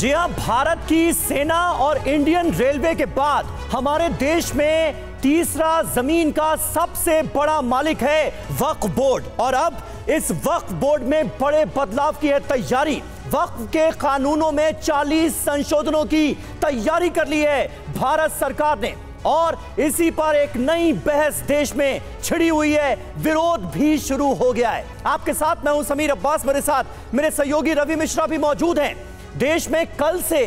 जी हां, भारत की सेना और इंडियन रेलवे के बाद हमारे देश में तीसरा जमीन का सबसे बड़ा मालिक है वक्फ बोर्ड। और अब इस वक्फ बोर्ड में बड़े बदलाव की है तैयारी। वक्फ के कानूनों में 40 संशोधनों की तैयारी कर ली है भारत सरकार ने, और इसी पर एक नई बहस देश में छिड़ी हुई है। विरोध भी शुरू हो गया है। आपके साथ मैं हूं समीर अब्बास, मेरे साथ मेरे सहयोगी रवि मिश्रा भी मौजूद हैं। देश में कल से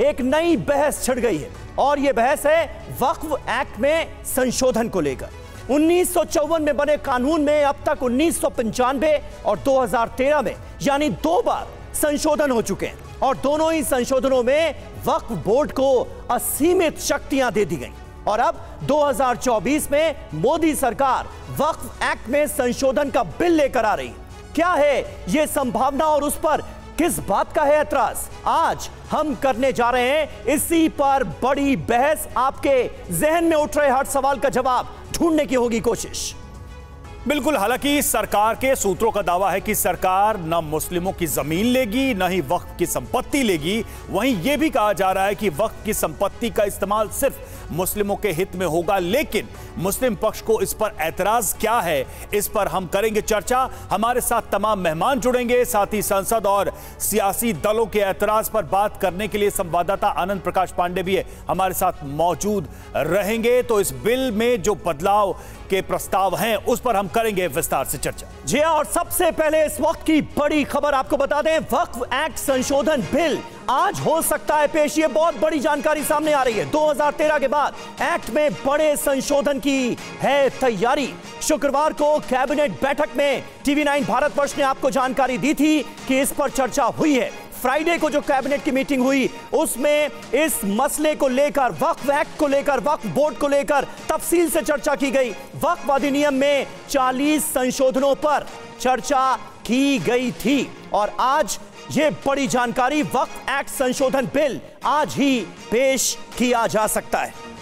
एक नई बहस छिड़ गई है, और यह बहस है वक्फ एक्ट में संशोधन को लेकर। 1954 में बने कानून में अब तक 1995 और 2013 में यानी 2 बार संशोधन हो चुके हैं, और दोनों ही संशोधनों में वक्फ बोर्ड को असीमित शक्तियां दे दी गई। और अब 2024 में मोदी सरकार वक्फ एक्ट में संशोधन का बिल लेकर आ रही है। क्या है यह संभावना और उस पर किस बात का है एतराज, आज हम करने जा रहे हैं। इसी पर बड़ी बहस, आपके जहन में उठ रहे हर सवाल का जवाब ढूंढने की होगी कोशिश। बिल्कुल, हालांकि सरकार के सूत्रों का दावा है कि सरकार न मुस्लिमों की जमीन लेगी न ही वक्फ की संपत्ति लेगी। वहीं यह भी कहा जा रहा है कि वक्फ की संपत्ति का इस्तेमाल सिर्फ मुस्लिमों के हित में होगा। लेकिन मुस्लिम पक्ष को इस पर एतराज क्या है, इस पर हम करेंगे चर्चा। हमारे साथ तमाम मेहमान जुड़ेंगे, साथ ही संसद और सियासी दलों के एतराज पर बात करने के लिए संवाददाता आनंद प्रकाश पांडे भी हमारे साथ मौजूद रहेंगे। तो इस बिल में जो बदलाव के प्रस्ताव हैं उस पर हम करेंगे विस्तार से चर्चा। जी हां, और सबसे पहले इस वक्त की बड़ी खबर आपको बता दें, वक्फ एक्ट संशोधन बिल आज हो सकता है पेश। ये बहुत बड़ी जानकारी सामने आ रही है। 2013 के बाद एक्ट में बड़े संशोधन की है तैयारी। शुक्रवार को कैबिनेट बैठक में TV9 भारतवर्ष ने आपको जानकारी दी थी कि इस पर चर्चा हुई है। फ्राइडे को जो कैबिनेट की मीटिंग हुई उसमें इस मसले को लेकर, वक्फ एक्ट को लेकर, वक्फ बोर्ड को लेकर तफसील से चर्चा की गई। वक्फ अधिनियम में 40 संशोधनों पर चर्चा की गई थी, और आज ये बड़ी जानकारी, वक्फ एक्ट संशोधन बिल आज ही पेश किया जा सकता है।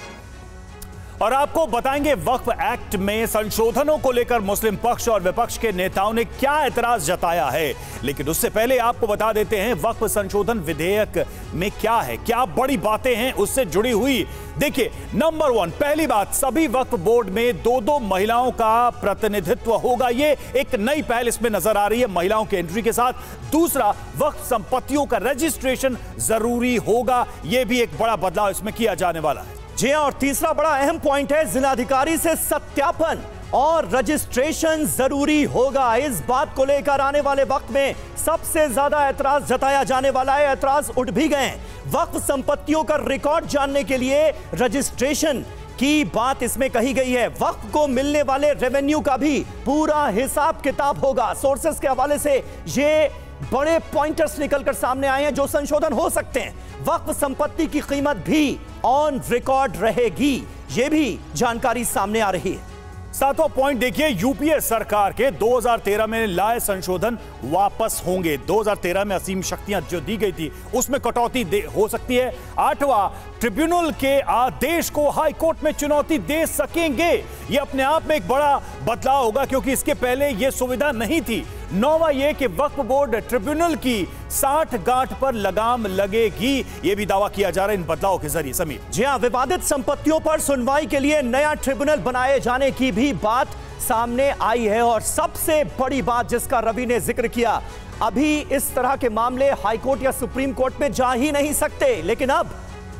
और आपको बताएंगे वक्फ एक्ट में संशोधनों को लेकर मुस्लिम पक्ष और विपक्ष के नेताओं ने क्या एतराज जताया है। लेकिन उससे पहले आपको बता देते हैं वक्फ संशोधन विधेयक में क्या है, क्या बड़ी बातें हैं उससे जुड़ी हुई। देखिए, नंबर 1, पहली बात, सभी वक्फ बोर्ड में 2-2 महिलाओं का प्रतिनिधित्व होगा। ये एक नई पहल इसमें नजर आ रही है महिलाओं के एंट्री के साथ। दूसरा, वक्फ संपत्तियों का रजिस्ट्रेशन जरूरी होगा। यह भी एक बड़ा बदलाव इसमें किया जाने वाला है। जी हां, और तीसरा बड़ा अहम पॉइंट है, जिलाधिकारी से सत्यापन और रजिस्ट्रेशन जरूरी होगा। इस बात को लेकर आने वाले वक्त में सबसे ज्यादा एतराज जताया जाने वाला है। एतराज उठ भी गए हैं। वक्फ संपत्तियों का रिकॉर्ड जानने के लिए रजिस्ट्रेशन की बात इसमें कही गई है। वक्फ को मिलने वाले रेवेन्यू का भी पूरा हिसाब किताब होगा। सोर्सेस के हवाले से ये बड़े पॉइंटर्स निकलकर सामने आए हैं जो संशोधन हो सकते हैं। वक्फ संपत्ति की कीमत भी ऑन रिकॉर्ड रहेगी, यह भी जानकारी सामने आ रही है। 7वां पॉइंट देखिए, यूपीए सरकार के 2013 में लाए संशोधन वापस होंगे। 2013 में असीम शक्तियां जो दी गई थी उसमें कटौती हो सकती है। 8वां, ट्रिब्यूनल के आदेश को हाई कोर्ट में चुनौती दे सकेंगे। यह अपने आप में एक बड़ा बदलाव होगा क्योंकि इसके पहले यह सुविधा नहीं थी। 9वां यह कि वक्फ बोर्ड ट्रिब्यूनल की 60 गांठ पर लगाम लगेगी। यह भी दावा किया जा रहा है इन बदलावों के जरिए। समीर जी हां, विवादित संपत्तियों पर सुनवाई के लिए नया ट्रिब्यूनल बनाए जाने की भी बात सामने आई है। और सबसे बड़ी बात जिसका रवि ने जिक्र किया, अभी इस तरह के मामले हाईकोर्ट या सुप्रीम कोर्ट में जा ही नहीं सकते, लेकिन अब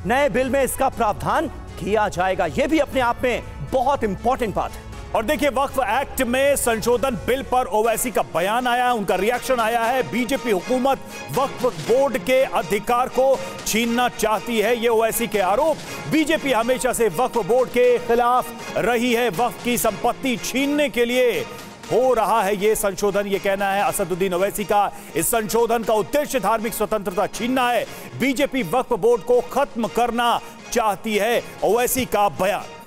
नए बिल में इसका प्रावधान किया जाएगा। यह भी अपने आप में बहुत इंपॉर्टेंट बात है। और देखिए, वक्फ एक्ट में संशोधन बिल पर ओवैसी का बयान आया है, उनका रिएक्शन आया है। बीजेपी हुकूमत वक्फ बोर्ड के अधिकार को छीनना चाहती है, ये ओवैसी के आरोप। बीजेपी हमेशा से वक्फ बोर्ड के खिलाफ रही है। वक्फ की संपत्ति छीनने के लिए हो रहा है ये संशोधन, ये कहना है असदुद्दीन ओवैसी का। इस संशोधन का उद्देश्य धार्मिक स्वतंत्रता छीनना है। बीजेपी वक्फ बोर्ड को खत्म करना चाहती है, ओवैसी का बयान।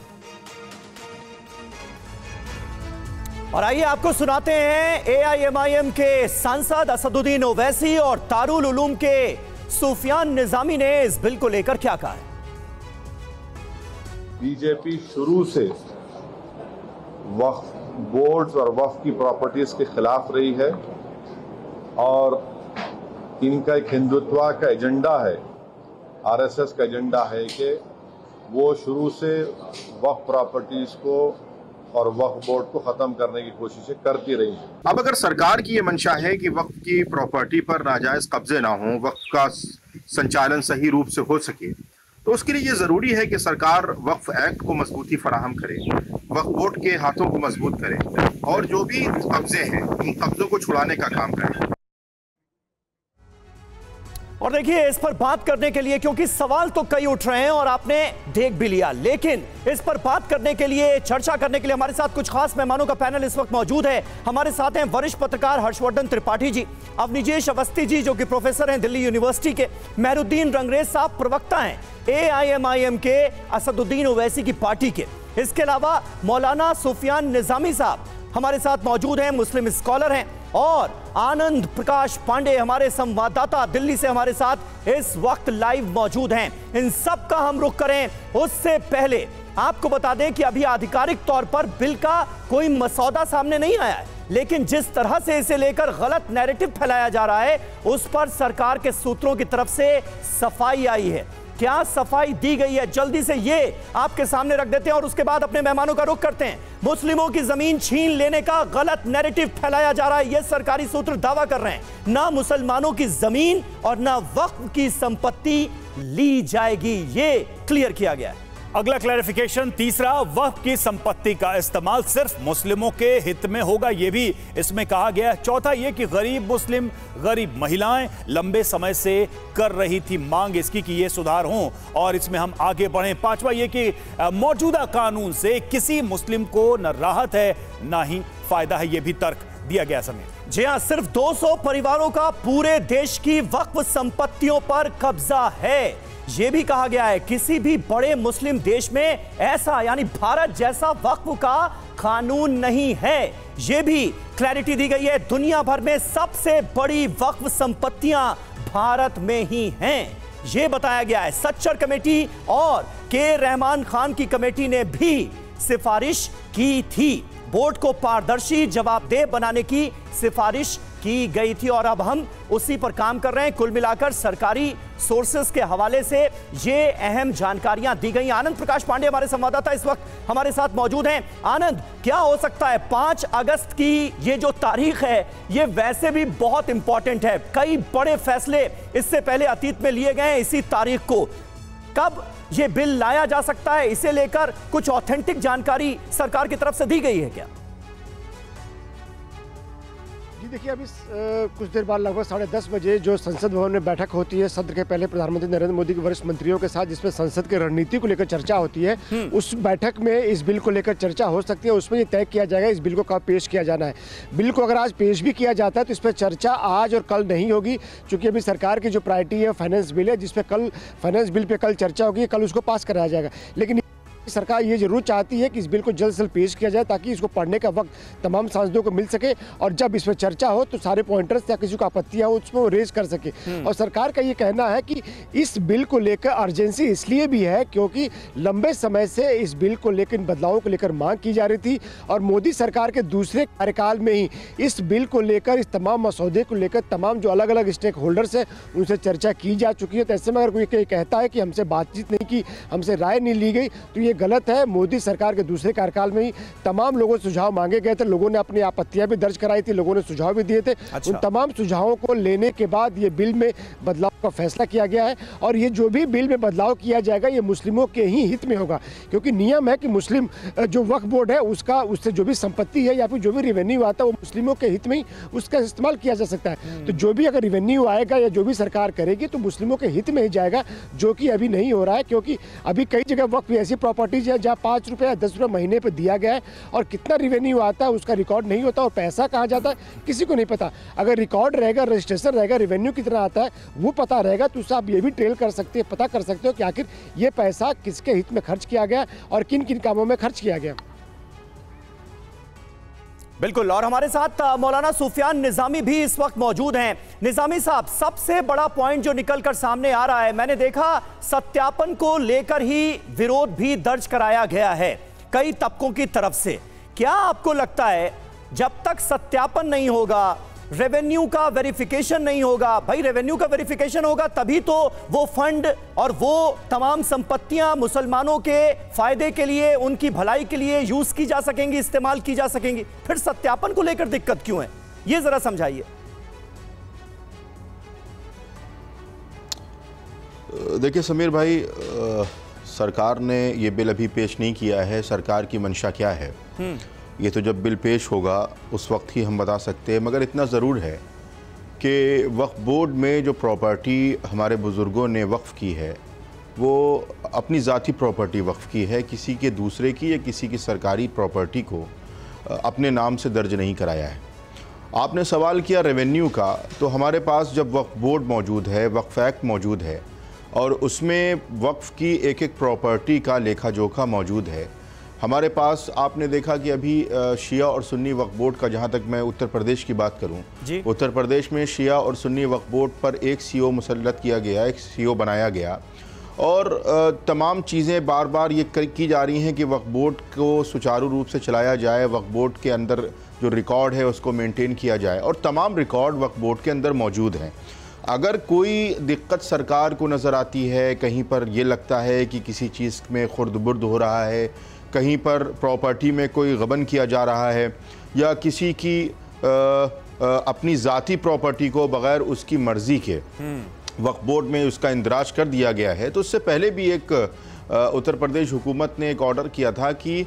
और आइए आपको सुनाते हैं AIMIM के सांसद असदुद्दीन ओवैसी और दारुल उलूम के सुफियान निजामी ने इस बिल को लेकर क्या कहा है। बीजेपी शुरू से वक्फ बोर्ड्स और वक्फ की प्रॉपर्टीज के खिलाफ रही है और इनका एक हिंदुत्व का एजेंडा है आरएसएस का एजेंडा है कि वो शुरू से वक्फ प्रॉपर्टीज को और वक्फ बोर्ड को खत्म करने की कोशिशें करती रही हैं। अब अगर सरकार की ये मंशा है कि वक्फ की प्रॉपर्टी पर नाजायज कब्जे ना हो, वक्फ का संचालन सही रूप से हो सके, तो उसके लिए ये जरूरी है कि सरकार वक्फ एक्ट को मजबूती फराहम करे, वक्फ बोर्ड के हाथों को मजबूत करे और जो भी कब्जे हैं उन कब्जों को छुड़ाने का काम करे। और देखिए, इस पर बात करने के लिए, क्योंकि सवाल तो कई उठ रहे हैं और आपने देख भी लिया, लेकिन इस पर बात करने के लिए, चर्चा करने के लिए हमारे साथ कुछ खास मेहमानों का पैनल इस वक्त मौजूद है। हमारे साथ हैं वरिष्ठ पत्रकार हर्षवर्धन त्रिपाठी जी, अवनिजेश अवस्थी जी जो कि प्रोफेसर हैं दिल्ली यूनिवर्सिटी के, मेहरुद्दीन रंगरेज साहब प्रवक्ता हैं AIMIM के असदुद्दीन ओवैसी की पार्टी के, इसके अलावा मौलाना सुफियान निजामी साहब हमारे साथ मौजूद हैं, मुस्लिम स्कॉलर हैं, और आनंद प्रकाश पांडे हमारे संवाददाता दिल्ली से हमारे साथ इस वक्त लाइव मौजूद हैं। इन सब का हम रुख करें उससे पहले आपको बता दें कि अभी आधिकारिक तौर पर बिल का कोई मसौदा सामने नहीं आया है, लेकिन जिस तरह से इसे लेकर गलत नैरेटिव फैलाया जा रहा है उस पर सरकार के सूत्रों की तरफ से सफाई आई है। क्या सफाई दी गई है, जल्दी से ये आपके सामने रख देते हैं और उसके बाद अपने मेहमानों का रुख करते हैं। मुस्लिमों की जमीन छीन लेने का गलत नैरेटिव फैलाया जा रहा है, ये सरकारी सूत्र दावा कर रहे हैं। ना मुसलमानों की जमीन और ना वक्फ की संपत्ति ली जाएगी, ये क्लियर किया गया है। अगला क्लैरिफिकेशन, तीसरा, वक्फ की संपत्ति का इस्तेमाल सिर्फ मुस्लिमों के हित में होगा, यह भी इसमें कहा गया है। चौथा यह कि गरीब मुस्लिम, गरीब महिलाएं लंबे समय से कर रही थी मांग इसकी कि ये सुधार हों और इसमें हम आगे बढ़ें। पांचवा यह कि मौजूदा कानून से किसी मुस्लिम को न राहत है ना ही फायदा है, यह भी तर्क दिया गया समेत। जी हां, सिर्फ 200 परिवारों का पूरे देश की वक्फ संपत्तियों पर कब्जा है, यह भी कहा गया है। किसी भी बड़े मुस्लिम देश में ऐसा, यानी भारत जैसा, वक्फ का कानून नहीं है, यह भी क्लैरिटी दी गई है। दुनिया भर में सबसे बड़ी वक्फ संपत्तियां भारत में ही हैं, यह बताया गया है। सच्चर कमेटी और के रहमान खान की कमेटी ने भी सिफारिश की थी, बोर्ड को पारदर्शी जवाबदेह बनाने की सिफारिश की गई थी और अब हम उसी पर काम कर रहे हैं। कुल मिलाकर सरकारी सोर्सेस के हवाले से ये अहम जानकारियां दी गई। आनंद प्रकाश पांडे हमारे संवाददाता इस वक्त हमारे साथ मौजूद हैं। आनंद, क्या हो सकता है 5 अगस्त की ये जो तारीख है ये वैसे भी बहुत इंपॉर्टेंट है, कई बड़े फैसले इससे पहले अतीत में लिए गए हैं इसी तारीख को, कब ये बिल लाया जा सकता है, इसे लेकर कुछ ऑथेंटिक जानकारी सरकार की तरफ से दी गई है क्या? जी देखिए, अभी कुछ देर बाद लगभग 10:30 बजे जो संसद भवन में बैठक होती है सत्र के पहले प्रधानमंत्री नरेंद्र मोदी के वरिष्ठ मंत्रियों के साथ, जिसमें संसद की रणनीति को लेकर चर्चा होती है, उस बैठक में इस बिल को लेकर चर्चा हो सकती है। उसमें ये तय किया जाएगा इस बिल को कब पेश किया जाना है। बिल को अगर आज पेश भी किया जाता है तो इस पर चर्चा आज और कल नहीं होगी, क्योंकि अभी सरकार की जो प्रायोरिटी है फाइनेंस बिल है, जिसपे कल फाइनेंस बिल पे कल चर्चा होगी, कल उसको पास कराया जाएगा। लेकिन सरकार ये जरूर चाहती है कि इस बिल को जल्द से जल्द पेश किया जाए ताकि इसको पढ़ने का वक्त तमाम सांसदों को मिल सके और जब इस पर चर्चा हो तो सारे पॉइंटर्स या किसी को आपत्तियां हो उसमें वो रेज कर सके। और सरकार का ये कहना है कि इस बिल को लेकर अर्जेंसी इसलिए भी है क्योंकि लंबे समय से इस बिल को लेकर, बदलावों को लेकर मांग की जा रही थी और मोदी सरकार के दूसरे कार्यकाल में ही इस बिल को लेकर, इस तमाम मसौदे को लेकर तमाम जो अलग अलग स्टेक होल्डर्स हैं उनसे चर्चा की जा चुकी है। तो ऐसे में अगर कोई कहता है कि हमसे बातचीत नहीं की, हमसे राय नहीं ली गई, तो ये गलत है। मोदी सरकार के दूसरे कार्यकाल में ही तमाम लोगों से सुझाव मांगे गए थे, लोगों ने अपनी आपत्तियां भी दर्ज कराई थी, लोगों ने सुझाव भी दिए थे। अच्छा। उन तमाम सुझावों को लेने के बाद ये बिल में बदलाव का फैसला किया गया है और ये जो भी बिल में बदलाव किया जाएगा ये मुस्लिमों के ही हित में होगा, क्योंकि नियम है कि मुस्लिम जो वक्फ बोर्ड है उसका, उससे जो भी संपत्ति है या फिर जो भी रेवेन्यू आता है वो मुस्लिमों के हित में ही उसका इस्तेमाल किया जा सकता है। तो जो भी अगर रेवेन्यू आएगा या जो भी सरकार करेगी तो मुस्लिमों के हित में ही जाएगा, जो कि अभी नहीं हो रहा है, क्योंकि अभी कई जगह वक्फ ऐसी प्रॉपर्टीज है जहाँ 5 रुपये या 10 रुपये महीने पर दिया गया है और कितना रेवेन्यू आता है उसका रिकॉर्ड नहीं होता और पैसा कहाँ जाता है किसी को नहीं पता। अगर रिकॉर्ड रहेगा, रजिस्ट्रेशन रहेगा, रेवेन्यू कितना आता है वो पता रहेगा तो उससे आप ये भी ट्रेल कर सकते हैं, पता कर सकते हो कि आखिर ये पैसा किसके हित में खर्च किया गया और किन किन कामों में खर्च किया गया। बिल्कुल, और हमारे साथ मौलाना सुफियान निजामी भी इस वक्त मौजूद हैं। निजामी साहब, सबसे बड़ा पॉइंट जो निकलकर सामने आ रहा है, मैंने देखा सत्यापन को लेकर ही विरोध भी दर्ज कराया गया है कई तबकों की तरफ से। क्या आपको लगता है जब तक सत्यापन नहीं होगा, रेवेन्यू का वेरिफिकेशन नहीं होगा। भाई रेवेन्यू का वेरिफिकेशन होगा तभी तो वो फंड और वो तमाम संपत्तियां मुसलमानों के फायदे के लिए, उनकी भलाई के लिए यूज की जा सकेंगी, इस्तेमाल की जा सकेंगी। फिर सत्यापन को लेकर दिक्कत क्यों है, ये जरा समझाइए। देखिए समीर भाई, सरकार ने ये बिल अभी पेश नहीं किया है। सरकार की मंशा क्या है ये तो जब बिल पेश होगा उस वक्त ही हम बता सकते हैं। मगर इतना ज़रूर है कि वक्फ बोर्ड में जो प्रॉपर्टी हमारे बुज़ुर्गों ने वक्फ़ की है वो अपनी ज़ाती प्रॉपर्टी वक्फ़ की है, किसी के दूसरे की या किसी की सरकारी प्रॉपर्टी को अपने नाम से दर्ज नहीं कराया है। आपने सवाल किया रेवेन्यू का, तो हमारे पास जब वक्फ बोर्ड मौजूद है, वक्फ एक्ट मौजूद है और उसमें वक्फ की एक एक प्रॉपर्टी का लेखा जोखा मौजूद है। हमारे पास आपने देखा कि अभी शिया और सुन्नी वक्फ बोर्ड का, जहाँ तक मैं उत्तर प्रदेश की बात करूँ, उत्तर प्रदेश में शिया और सुन्नी वक्फ बोर्ड पर एक सीओ मुसल्लत किया गया, एक सीओ बनाया गया और तमाम चीज़ें बार बार ये की जा रही हैं कि वक्फ बोर्ड को सुचारू रूप से चलाया जाए, वक्फ बोर्ड के अंदर जो रिकॉर्ड है उसको मेंटेन किया जाए और तमाम रिकॉर्ड वक्फ बोर्ड के अंदर मौजूद हैं। अगर कोई दिक्कत सरकार को नज़र आती है, कहीं पर ये लगता है कि किसी चीज़ में खुर्द-बुर्द हो रहा है, कहीं पर प्रॉपर्टी में कोई गबन किया जा रहा है या किसी की अपनी ज़ाती प्रॉपर्टी को बग़ैर उसकी मर्ज़ी के वक्फ बोर्ड में उसका इंदराज कर दिया गया है, तो उससे पहले भी एक उत्तर प्रदेश हुकूमत ने एक ऑर्डर किया था कि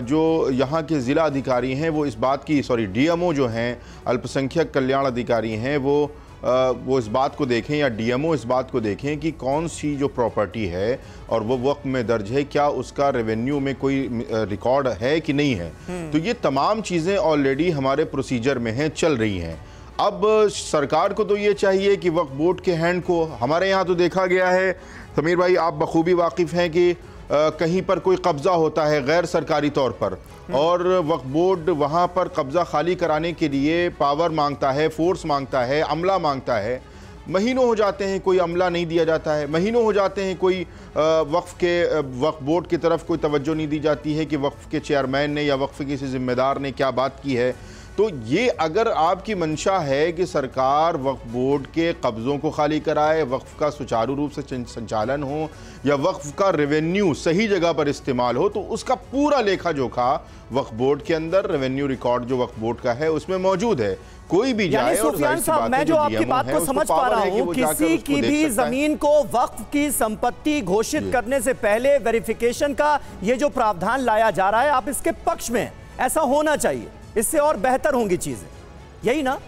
जो यहाँ के ज़िला अधिकारी हैं वो इस बात की डीएमओ जो हैं, अल्पसंख्यक कल्याण अधिकारी हैं, वो इस बात को देखें या डीएमओ इस बात को देखें कि कौन सी जो प्रॉपर्टी है और वो वक्फ में दर्ज है, क्या उसका रेवेन्यू में कोई रिकॉर्ड है कि नहीं है। तो ये तमाम चीज़ें ऑलरेडी हमारे प्रोसीजर में हैं, चल रही हैं। अब सरकार को तो ये चाहिए कि वक्फ बोर्ड के हैंड को, हमारे यहाँ तो देखा गया है समीर भाई, आप बखूबी वाकिफ़ हैं कि कहीं पर कोई कब्ज़ा होता है गैर सरकारी तौर पर और वक्फ बोर्ड वहाँ पर कब्ज़ा खाली कराने के लिए पावर मांगता है, फोर्स मांगता है, अमला मांगता है। महीनों हो जाते हैं कोई अमला नहीं दिया जाता है, महीनों हो जाते हैं कोई वक्फ बोर्ड की तरफ कोई तवज्जो नहीं दी जाती है कि वक्फ के चेयरमैन ने या वक्फ के किसी ज़िम्मेदार ने क्या बात की है। तो ये अगर आपकी मंशा है कि सरकार वक्फ बोर्ड के कब्ज़ों को खाली कराए, वक्फ का सुचारू रूप से संचालन हो या वक्फ का रेवेन्यू सही जगह पर इस्तेमाल हो, तो उसका पूरा लेखा जोखा वक्फ बोर्ड के अंदर, रेवेन्यू रिकॉर्ड जो वक्फ बोर्ड का है उसमें मौजूद है। कोई भी जाए और सुफियान साहब, मैं जो आपकी बात को समझ पा रहा हूँ, किसी की भी जमीन को वक्फ की संपत्ति घोषित करने से पहले वेरिफिकेशन का ये जो प्रावधान लाया जा रहा है, आप इसके पक्ष में, ऐसा होना चाहिए, इससे और बेहतर होंगी चीजें, यही ना?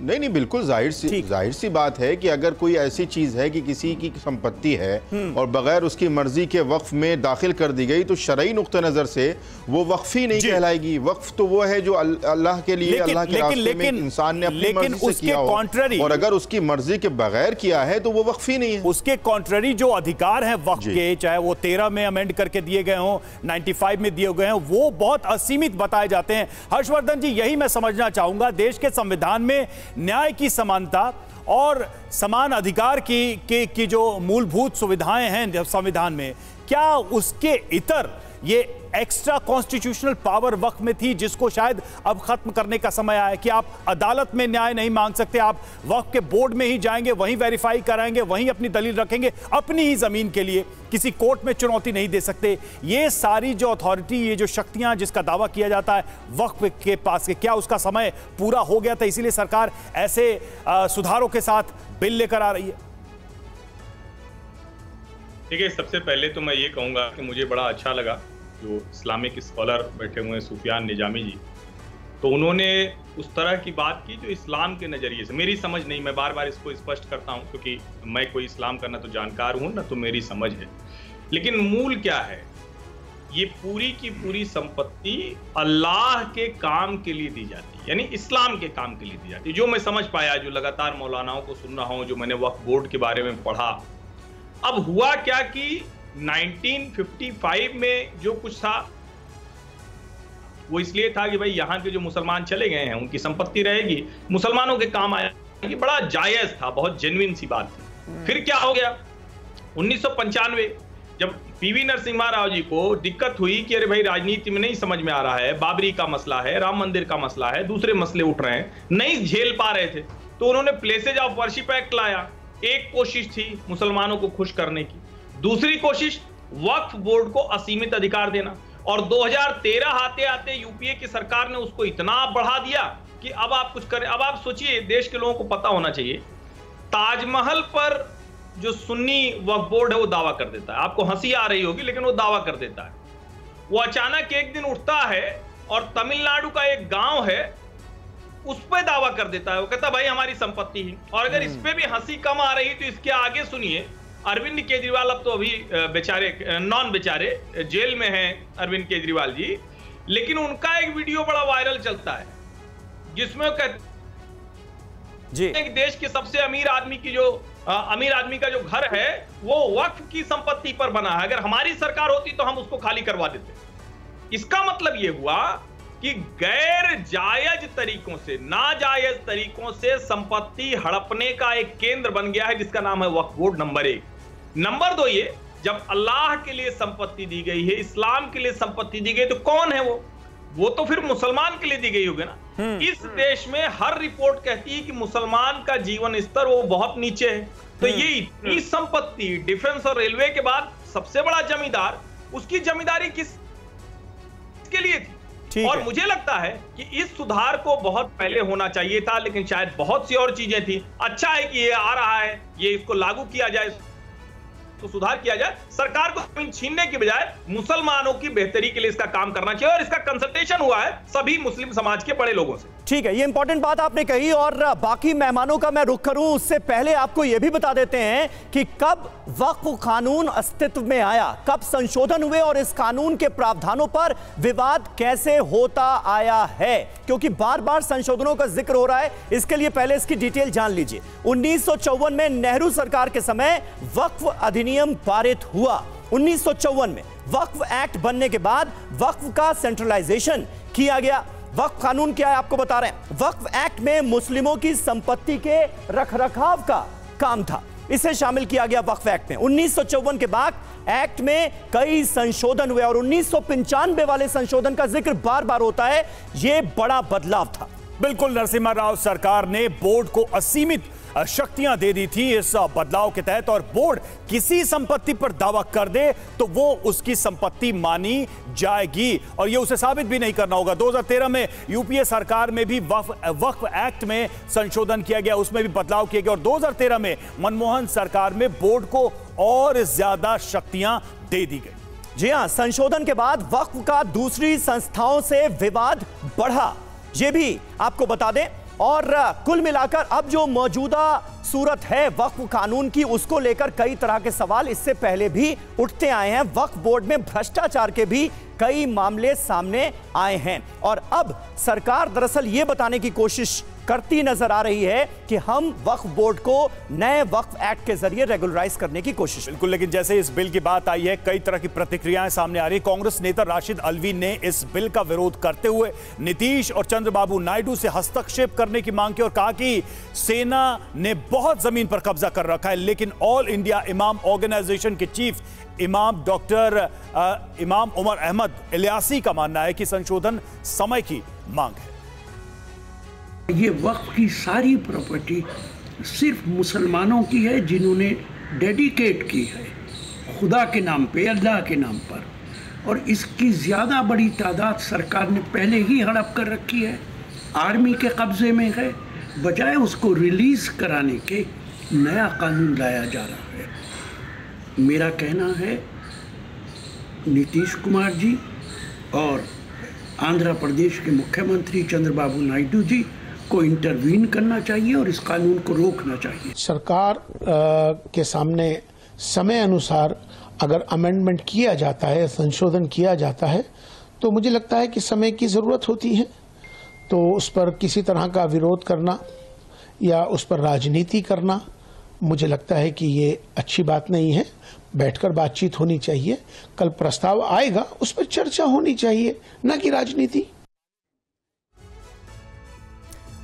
नहीं, बिल्कुल जाहिर सी बात है कि अगर कोई ऐसी चीज है कि किसी की संपत्ति है और बगैर उसकी मर्जी के वक्फ में दाखिल कर दी गई तो शरई नुक्ता नजर से वो वक्फ ही नहीं कहलाएगी। वक्फ तो वो है जो अल्लाह के लिए, अल्लाह के रास्ते में इंसान ने अपनी मर्जी से किया हो, और अगर उसकी मर्जी के बगैर किया है तो वो वक्फ ही नहीं है। उसके कॉन्ट्ररी जो अधिकार हैं वक्फ के, चाहे वो 13 में अमेंड करके दिए गए हों, 95 में दिए गए हैं, वो बहुत असीमित बताए जाते हैं। हर्षवर्धन जी, यही मैं समझना चाहूंगा, देश के संविधान में न्याय की समानता और समान अधिकार की जो मूलभूत सुविधाएं हैं संविधान में, क्या उसके इतर ये एक्स्ट्रा कॉन्स्टिट्यूशनल पावर वक्त में थी जिसको शायद अब खत्म करने का समय आया कि आप अदालत में न्याय नहीं मांग सकते, आप वक्फ के बोर्ड में ही जाएंगे, वहीं वेरीफाई कराएंगे, वहीं अपनी दलील रखेंगे, अपनी ही जमीन के लिए किसी कोर्ट में चुनौती नहीं दे सकते। ये सारी जो अथॉरिटी, ये जो शक्तियां जिसका दावा किया जाता है वक्फ के पास के, क्या उसका समय पूरा हो गया था, इसीलिए सरकार ऐसे सुधारों के साथ बिल लेकर आ रही है? देखिए, सबसे पहले तो मैं ये कहूँगा कि मुझे बड़ा अच्छा लगा जो इस्लामिक स्कॉलर बैठे हुए हैं सुफियान निजामी जी, तो उन्होंने उस तरह की बात की जो इस्लाम के नज़रिए से, मेरी समझ नहीं, मैं बार बार इसको स्पष्ट करता हूँ क्योंकि मैं कोई इस्लाम का ना तो जानकार हूँ ना तो मेरी समझ है, लेकिन मूल क्या है, ये पूरी की पूरी संपत्ति अल्लाह के काम के लिए दी जाती है, यानी इस्लाम के काम के लिए दी जाती है। जो मैं समझ पाया, जो लगातार मौलानाओं को सुन रहा हूँ, जो मैंने वक्फ बोर्ड के बारे में पढ़ा, अब हुआ क्या कि 1955 में जो कुछ था वो इसलिए था कि भाई यहाँ के जो मुसलमान चले गए हैं उनकी संपत्ति रहेगी, मुसलमानों के काम आया, ये बड़ा जायज था, बहुत जेन्युइन सी बात थी। फिर क्या हो गया, 1995 जब पीवी नरसिम्हा राव जी को दिक्कत हुई कि अरे भाई राजनीति में नहीं समझ में आ रहा है, बाबरी का मसला है, राम मंदिर का मसला है, दूसरे मसले उठ रहे हैं, नहीं झेल पा रहे थे, तो उन्होंने प्लेसेज ऑफ वर्शिप एक्ट लाया। एक कोशिश थी मुसलमानों को खुश करने की, दूसरी कोशिश वक्फ बोर्ड को असीमित अधिकार देना, और 2013 आते आते यूपीए की सरकार ने उसको इतना बढ़ा दिया कि अब आप कुछ करें। अब आप सोचिए, देश के लोगों को पता होना चाहिए, ताजमहल पर जो सुन्नी वक्फ बोर्ड है वो दावा कर देता है। आपको हंसी आ रही होगी लेकिन वो दावा कर देता है। वो अचानक एक दिन उठता है और तमिलनाडु का एक गांव है उस पर दावा कर देता है, वो कहता भाई हमारी संपत्ति है। और अगर इस पे भी हंसी कम आ रही तो इसके आगे सुनिए, अरविंद केजरीवाल अब तो अभी बेचारे नॉन बेचारे जेल में हैं अरविंद केजरीवाल जी, लेकिन उनका एक वीडियो बड़ा वायरल चलता है जिसमें वो कहते हैं कि देश के सबसे अमीर आदमी की जो अमीर आदमी का जो घर है वो वक्फ की संपत्ति पर बना है, अगर हमारी सरकार होती तो हम उसको खाली करवा देते। इसका मतलब ये हुआ कि गैर जायज तरीकों से, नाजायज तरीकों से संपत्ति हड़पने का एक केंद्र बन गया है जिसका नाम है वक्फ बोर्ड। नंबर 1। नंबर 2, ये जब अल्लाह के लिए संपत्ति दी गई है, इस्लाम के लिए संपत्ति दी गई, तो कौन है वो तो फिर मुसलमान के लिए दी गई होगी ना। इस देश में हर रिपोर्ट कहती है कि मुसलमान का जीवन स्तर वो बहुत नीचे है, तो ये इतनी संपत्ति, डिफेंस और रेलवे के बाद सबसे बड़ा जमींदार, उसकी जमींदारी किसके लिए थी? और मुझे लगता है कि इस सुधार को बहुत पहले होना चाहिए था, लेकिन शायद बहुत सी और चीजें थी। अच्छा है कि ये आ रहा है, ये इसको लागू किया जाए, तो सुधार किया जाए। सरकार को जमीन छीनने की बजाय मुसलमानों की बेहतरी के लिए इसका काम करना चाहिए, और इसका कंसल्टेशन हुआ है सभी मुस्लिम समाज के बड़े लोगों से। ठीक है, ये इंपॉर्टेंट बात आपने कही, और बाकी मेहमानों का मैं रुख करूं उससे पहले आपको यह भी बता देते हैं कि कब वक्फ कानून अस्तित्व में आया, कब संशोधन हुए और इस कानून के प्रावधानों पर विवाद कैसे होता आया है, क्योंकि बार बार संशोधनों का जिक्र हो रहा है। इसके लिए पहले इसकी डिटेल जान लीजिए। 1954 में नेहरू सरकार के समय वक्फ अधिनियम पारित हुआ। 1954 में वक्फ एक्ट बनने के बाद वक्फ का सेंट्रलाइजेशन किया गया। वक्फ कानून क्या है आपको बता रहे हैं। वक्फ एक्ट में मुस्लिमों की संपत्ति के रखरखाव का काम था, इसे शामिल किया गया वक्फ एक्ट में। 1954 के बाद एक्ट में कई संशोधन हुए और 1995 वाले संशोधन का जिक्र बार बार होता है। यह बड़ा बदलाव था। बिल्कुल, नरसिम्हा राव सरकार ने बोर्ड को असीमित शक्तियां दे दी थी इस बदलाव के तहत, और बोर्ड किसी संपत्ति पर दावा कर दे तो वो उसकी संपत्ति मानी जाएगी, और ये उसे साबित भी नहीं करना होगा। 2013 में यूपीए सरकार में भी वक्फ एक्ट में संशोधन किया गया, उसमें भी बदलाव किया गया, और 2013 में मनमोहन सरकार में बोर्ड को और ज्यादा शक्तियां दे दी गई। जी हां, संशोधन के बाद वक्फ का दूसरी संस्थाओं से विवाद बढ़ा, ये भी आपको बता दें। और कुल मिलाकर अब जो मौजूदा सूरत है वक्फ कानून की, उसको लेकर कई तरह के सवाल इससे पहले भी उठते आए हैं। वक्फ बोर्ड में भ्रष्टाचार के भी कई मामले सामने आए हैं, और अब सरकार दरअसल ये बताने की कोशिश करती नजर आ रही है कि हम वक्फ बोर्ड को नए वक्फ एक्ट के जरिए रेगुलराइज करने की कोशिश। बिल्कुल, लेकिन जैसे इस बिल की बात आई है, कई तरह की प्रतिक्रियाएं सामने आ रही। कांग्रेस नेता राशिद अलवी ने इस बिल का विरोध करते हुए नीतीश और चंद्रबाबू नायडू से हस्तक्षेप करने की मांग की और कहा कि सेना ने बहुत जमीन पर कब्जा कर रखा है, लेकिन ऑल इंडिया इमाम ऑर्गेनाइजेशन के चीफ इमाम डॉक्टर इमाम उमर अहमद इलियासी का मानना है कि संशोधन समय की मांग है। ये वक्फ की सारी प्रॉपर्टी सिर्फ मुसलमानों की है जिन्होंने डेडिकेट की है खुदा के नाम पे, अल्लाह के नाम पर, और इसकी ज़्यादा बड़ी तादाद सरकार ने पहले ही हड़प कर रखी है, आर्मी के कब्ज़े में है। बजाय उसको रिलीज़ कराने के नया कानून लाया जा रहा है। मेरा कहना है नीतीश कुमार जी और आंध्र प्रदेश के मुख्यमंत्री चंद्रबाबू नायडू जी को इंटरवीन करना चाहिए और इस कानून को रोकना चाहिए। सरकार के सामने समय अनुसार अगर अमेंडमेंट किया जाता है, संशोधन किया जाता है, तो मुझे लगता है कि समय की ज़रूरत होती है। तो उस पर किसी तरह का विरोध करना या उस पर राजनीति करना, मुझे लगता है कि ये अच्छी बात नहीं है। बैठकर बातचीत होनी चाहिए। कल प्रस्ताव आएगा, उस पर चर्चा होनी चाहिए, न कि राजनीति।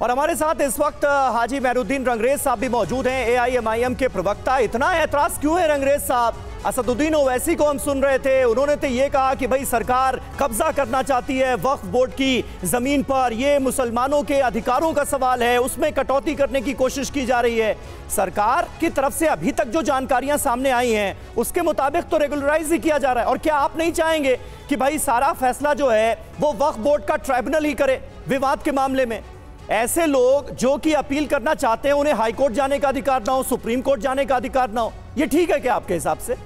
और हमारे साथ इस वक्त हाजी मेहरुद्दीन रंगरेज साहब भी मौजूद हैं, AIMIM के प्रवक्ता। इतना ऐतराज क्यों है रंगरेज साहब असदुद्दीन ओवैसी को हम सुन रहे थे, उन्होंने तो ये कहा कि भाई सरकार कब्जा करना चाहती है वक्फ बोर्ड की जमीन पर, ये मुसलमानों के अधिकारों का सवाल है, उसमें कटौती करने की कोशिश की जा रही है। सरकार की तरफ से अभी तक जो जानकारियां सामने आई हैं उसके मुताबिक तो रेगुलराइज ही किया जा रहा है। और क्या आप नहीं चाहेंगे कि भाई सारा फैसला जो है वो वक्फ बोर्ड का ट्राइब्यूनल ही करे विवाद के मामले में? ऐसे लोग जो कि अपील करना चाहते हैं उन्हें हाई कोर्ट जाने का अधिकार ना हो, सुप्रीम कोर्ट जाने का अधिकार ना हो, ये ठीक है क्या आपके हिसाब से?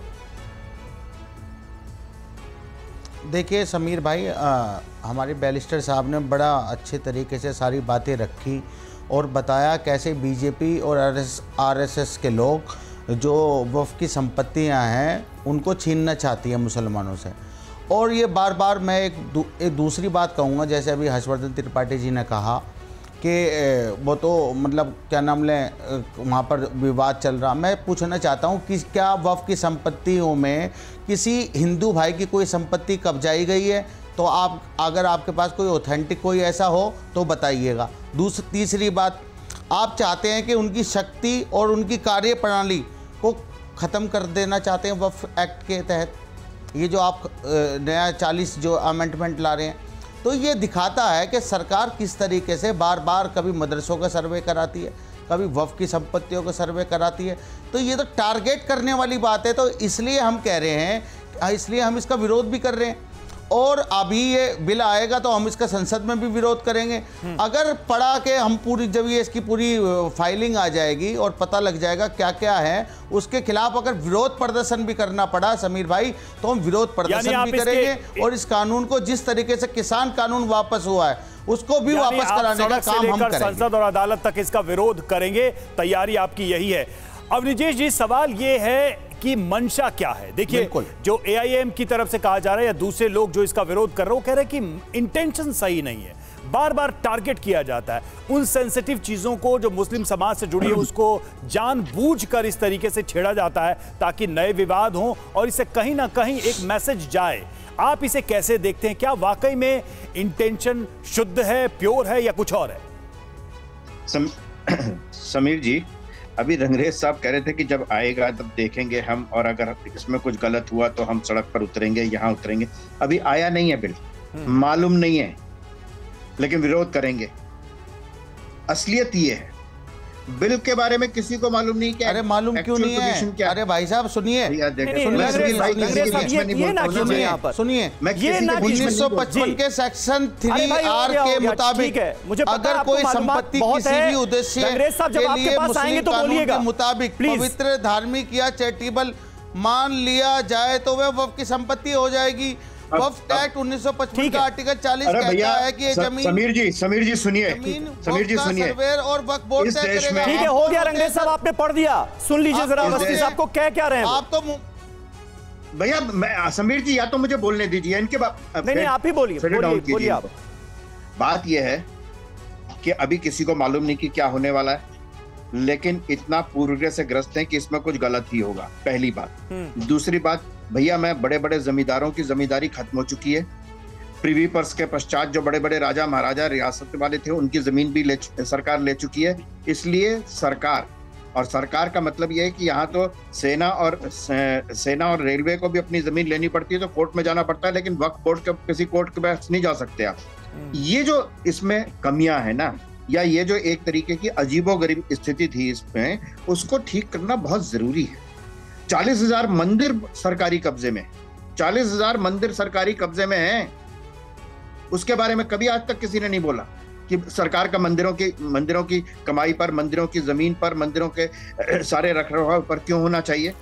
देखिए समीर भाई, हमारे बैरिस्टर साहब ने बड़ा अच्छे तरीके से सारी बातें रखी और बताया कैसे बीजेपी और आरएसएस के लोग जो वक्फ की संपत्तियां हैं उनको छीनना चाहती है मुसलमानों से। और ये बार बार मैं एक दूसरी बात कहूँगा, जैसे अभी हर्षवर्धन त्रिपाठी जी ने कहा कि वो तो मतलब क्या नाम लें वहाँ पर विवाद चल रहा। मैं पूछना चाहता हूँ कि क्या वक्फ की संपत्तियों में किसी हिंदू भाई की कोई संपत्ति कब्जाई गई है? तो आप अगर आपके पास कोई ऑथेंटिक कोई ऐसा हो तो बताइएगा। तीसरी बात, आप चाहते हैं कि उनकी शक्ति और उनकी कार्यप्रणाली को ख़त्म कर देना चाहते हैं वक्फ एक्ट के तहत। ये जो आप नया 40 जो अमेंडमेंट ला रहे हैं, तो ये दिखाता है कि सरकार किस तरीके से बार बार कभी मदरसों का सर्वे कराती है, कभी वक्फ की संपत्तियों का सर्वे कराती है। तो ये तो टारगेट करने वाली बात है। तो इसलिए हम कह रहे हैं, इसलिए हम इसका विरोध भी कर रहे हैं। और अभी ये बिल आएगा तो हम इसका संसद में भी विरोध करेंगे। अगर पढ़ा के हम पूरी, जब ये इसकी पूरी फाइलिंग आ जाएगी और पता लग जाएगा क्या क्या है, उसके खिलाफ अगर विरोध प्रदर्शन भी करना पड़ा समीर भाई, तो हम विरोध प्रदर्शन भी करेंगे। और इस कानून को जिस तरीके से किसान कानून वापस हुआ है उसको भी वापस कराने का काम हम करेंगे। संसद और अदालत तक इसका विरोध करेंगे, तैयारी आपकी यही है। अब निजेश जी, सवाल ये है कि मंशा क्या है? देखिए, जो AIM की तरफ से कहा जा रहा है या दूसरे लोग जो इसका विरोध कर रहे हैं वो कह रहे हैं कि इंटेंशन सही नहीं है, बार बार टारगेट किया जाता है उन सेंसिटिव चीजों को जो मुस्लिम समाज से जुड़ी है, उसको जानबूझकर इस तरीके से छेड़ा जाता है ताकि नए विवाद हों और इससे कहीं ना कहीं एक मैसेज जाए। आप इसे कैसे देखते हैं? क्या वाकई में इंटेंशन शुद्ध है, प्योर है, या कुछ और है? समीर जी, अभी रंगरेज साहब कह रहे थे कि जब आएगा तब देखेंगे हम, और अगर इसमें कुछ गलत हुआ तो हम सड़क पर उतरेंगे, यहाँ उतरेंगे। अभी आया नहीं है बिल, मालूम नहीं है, लेकिन विरोध करेंगे। असलियत ये है, बिल के बारे में किसी को मालूम नहीं। क्या अरे मालूम क्यों नहीं है? अरे भाई साहब सुनिए, सुनिए, 1955 के सेक्शन 3R के मुताबिक अगर कोई संपत्ति किसी भी उद्देश्य के लिए मुस्लिम कानून के मुताबिक पवित्र, धार्मिक या चैरिटेबल मान लिया जाए तो वह वक्फ की संपत्ति हो जाएगी। वक्फ एक्ट 1955 का आर्टिकल 40 कहता है कि जमीन, समीर जी सुनिए, समीर जी सुनिए, और वक्फ बोर्ड तय करेगा। ठीक है, हो गया रंगरेज साहब, आपने पढ़ दिया, सुन लीजिए जरा अवस्थी साहब को कह रहे हैं आप। तो भैया समीर जी, या तो मुझे बोलने दीजिए इनके बाद। नहीं, आप ही बोलिए आप। बात यह है कि अभी किसी को मालूम नहीं कि क्या होने वाला है, लेकिन इतना पूर्व से ग्रस्त है कि इसमें कुछ गलत ही होगा, पहली बात। दूसरी बात, भैया मैं बड़े बड़े जमींदारों की जमींदारी खत्म हो चुकी है। प्रिवी पर्स के पश्चात जो बड़े बड़े राजा महाराजा रियासत वाले थे उनकी जमीन भी सरकार ले चुकी है। इसलिए सरकार का मतलब यह है कि यहाँ तो सेना और रेलवे को भी अपनी जमीन लेनी पड़ती है, तो कोर्ट में जाना पड़ता है, लेकिन वक्फ बोर्ड के किसी कोर्ट के पास नहीं जा सकते आप। ये जो इसमें कमियां है ना, या ये जो एक तरीके की अजीबोगरीब स्थिति थी इसमें, उसको ठीक करना बहुत जरूरी है। 40,000 मंदिर सरकारी कब्जे में, 40,000 मंदिर सरकारी कब्जे में हैं। उसके बारे में कभी आज तक किसी ने नहीं बोला कि सरकार का मंदिरों की कमाई पर, मंदिरों की जमीन पर, मंदिरों के सारे रखरखाव पर क्यों होना चाहिए।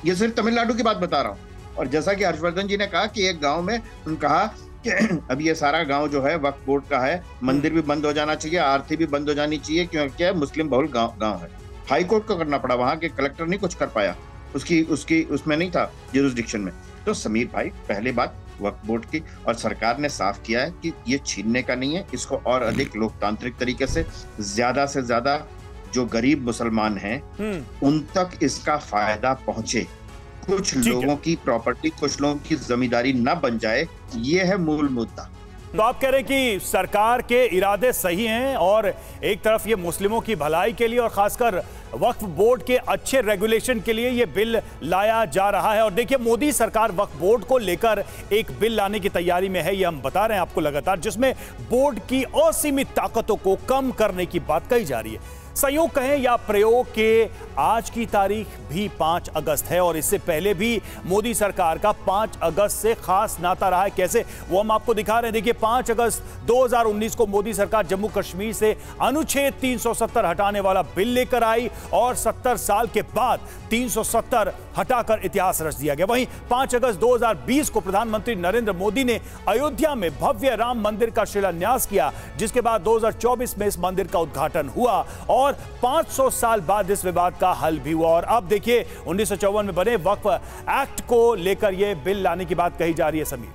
ये सिर्फ तमिलनाडु की बात बता रहा हूँ। और जैसा कि हर्षवर्धन जी ने कहा कि एक गांव में उन्होंने कहा कि अब ये सारा गांव जो है वक्फ बोर्ड का है, मंदिर भी बंद हो जाना चाहिए, आरती भी बंद हो जानी चाहिए, क्योंकि मुस्लिम बहुल गांव है। हाई कोर्ट को करना पड़ा, वहां के कलेक्टर नहीं कुछ कर पाया, उसमें नहीं था ज्यूरिसडिक्शन में। तो समीर भाई, पहली बात वक्फ बोर्ड की, और सरकार ने साफ किया है कि ये छीनने का नहीं है, इसको और अधिक लोकतांत्रिक तरीके से ज्यादा जो गरीब मुसलमान हैं उन तक इसका फायदा पहुंचे। कुछ लोगों की प्रॉपर्टी, कुछ लोगों की जमींदारी न बन जाए, ये है मूल मुद्दा। तो आप कह रहे हैं कि सरकार के इरादे सही हैं और एक तरफ ये मुस्लिमों की भलाई के लिए और खासकर वक्फ बोर्ड के अच्छे रेगुलेशन के लिए यह बिल लाया जा रहा है। और देखिए, मोदी सरकार वक्फ बोर्ड को लेकर एक बिल लाने की तैयारी में है, यह हम बता रहे हैं आपको लगातार, जिसमें बोर्ड की असीमित ताकतों को कम करने की बात कही जा रही है। संयोग कहें या प्रयोग के आज की तारीख भी 5 अगस्त है और इससे पहले भी मोदी सरकार का 5 अगस्त से खास नाता रहा है। कैसे, वो हम आपको दिखा रहे हैं। देखिए, 5 अगस्त 2019 को मोदी सरकार जम्मू कश्मीर से अनुच्छेद 370 हटाने वाला बिल लेकर आई और 70 साल के बाद 370 हटाकर इतिहास रच दिया गया। वहीं 5 अगस्त 2020 को प्रधानमंत्री नरेंद्र मोदी ने अयोध्या में भव्य राम मंदिर का शिलान्यास किया, जिसके बाद 2024 में इस मंदिर का उद्घाटन हुआ और 500 साल बाद इस विवाद का हल भी हुआ। और अब देखिए, 1954 में बने वक्फ एक्ट को लेकर यह बिल लाने की बात कही जा रही है। समीर,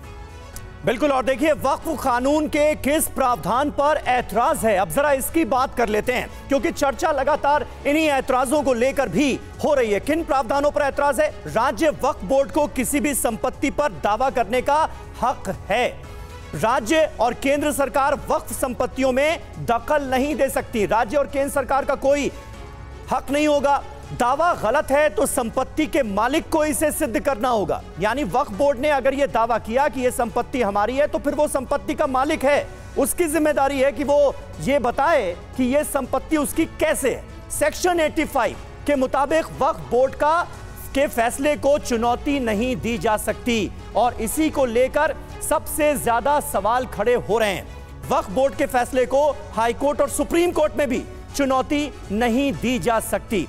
बिल्कुल। और देखिए, वक्फ कानून के किस प्रावधान पर ऐतराज है, अब जरा इसकी बात कर लेते हैं, क्योंकि चर्चा लगातार इन्हीं ऐतराजों को लेकर भी हो रही है। किन प्रावधानों पर ऐतराज है? राज्य वक्फ बोर्ड को किसी भी संपत्ति पर दावा करने का हक है। राज्य और केंद्र सरकार वक्फ संपत्तियों में दखल नहीं दे सकती। राज्य और केंद्र सरकार का कोई हक नहीं होगा। दावा गलत है तो संपत्ति के मालिक को इसे सिद्ध करना होगा। यानी वक्फ बोर्ड ने अगर यह दावा किया कि यह संपत्ति हमारी है, तो फिर वो संपत्ति का मालिक है, उसकी जिम्मेदारी है कि वो ये बताए कि यह संपत्ति उसकी कैसे है। सेक्शन 85 के मुताबिक वक्फ बोर्ड के फैसले को चुनौती नहीं दी जा सकती और इसी को लेकर सबसे ज्यादा सवाल खड़े हो रहे हैं। वक्फ बोर्ड के फैसले को हाई कोर्ट और सुप्रीम कोर्ट में भी चुनौती नहीं दी जा सकती।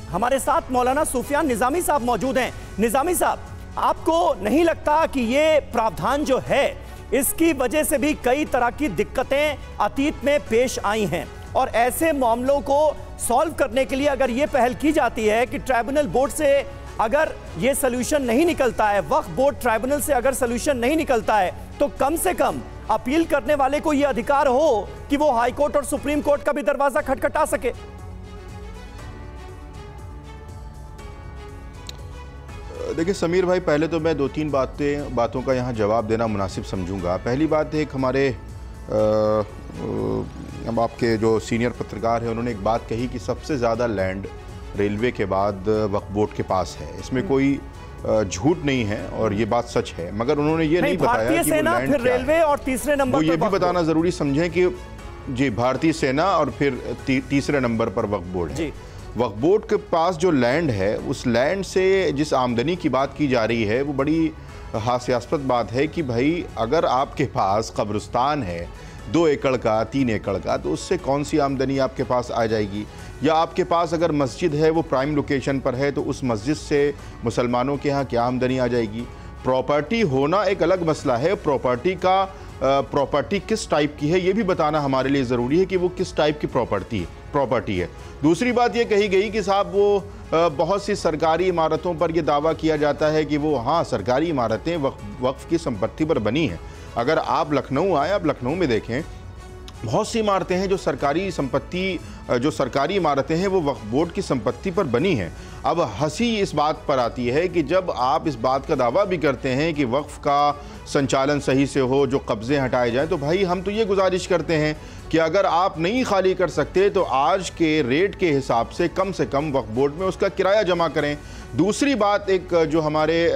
हमारे साथ मौलाना सुफियान निजामी साहब मौजूद हैं। निजामी साहब, आपको नहीं लगता कि ये प्रावधान जो है, इसकी वजह से भी कई तरह की दिक्कतें अतीत में पेश आई हैं और ऐसे मामलों को सॉल्व करने के लिए अगर ये पहल की जाती है कि ट्राइब्यूनल बोर्ड से अगर ये सॉल्यूशन नहीं निकलता है, वक्फ बोर्ड ट्राइब्यूनल से अगर सॉल्यूशन नहीं निकलता है, तो कम से कम अपील करने वाले को यह अधिकार हो कि वो हाई कोर्ट और सुप्रीम कोर्ट का भी दरवाजा खटखटा सके? देखिए समीर भाई, पहले तो मैं 2-3 बातों का यहाँ जवाब देना मुनासिब समझूंगा। पहली बात, एक हमारे अब आपके जो सीनियर पत्रकार हैं, उन्होंने एक बात कही कि सबसे ज़्यादा लैंड रेलवे के बाद वक्फ बोर्ड के पास है। इसमें कोई झूठ नहीं है और ये बात सच है, मगर उन्होंने ये नहीं बताया कि वो लैंड फिर रेलवे और तीसरे नंबर पर ये भी बताना ज़रूरी समझें कि जी, भारतीय सेना और फिर तीसरे नंबर पर वक्फ बोर्ड है। वक्फ बोर्ड के पास जो लैंड है, उस लैंड से जिस आमदनी की बात की जा रही है, वो बड़ी हास्यास्पद बात है कि भाई अगर आपके पास कब्रिस्तान है 2 एकड़ का, 3 एकड़ का, तो उससे कौन सी आमदनी आपके पास आ जाएगी? या आपके पास अगर मस्जिद है, वो प्राइम लोकेशन पर है, तो उस मस्जिद से मुसलमानों के यहाँ क्या आमदनी आ जाएगी? प्रॉपर्टी होना एक अलग मसला है। प्रॉपर्टी किस टाइप की है, ये भी बताना हमारे लिए ज़रूरी है कि वो किस टाइप की प्रॉपर्टी है। दूसरी बात ये कही गई कि साहब वो बहुत सी सरकारी इमारतों पर यह दावा किया जाता है कि वो हाँ सरकारी इमारतें वक्फ की संपत्ति पर बनी हैं। अगर आप लखनऊ आए, आप लखनऊ में देखें, बहुत सी इमारतें हैं जो सरकारी इमारतें हैं वो वक्फ बोर्ड की संपत्ति पर बनी हैं। अब हंसी इस बात पर आती है कि जब आप इस बात का दावा भी करते हैं कि वक्फ का संचालन सही से हो, जो कब्ज़े हटाए जाएं, तो भाई हम तो ये गुजारिश करते हैं कि अगर आप नहीं खाली कर सकते तो आज के रेट के हिसाब से कम वक्फ बोर्ड में उसका किराया जमा करें। दूसरी बात, एक जो हमारे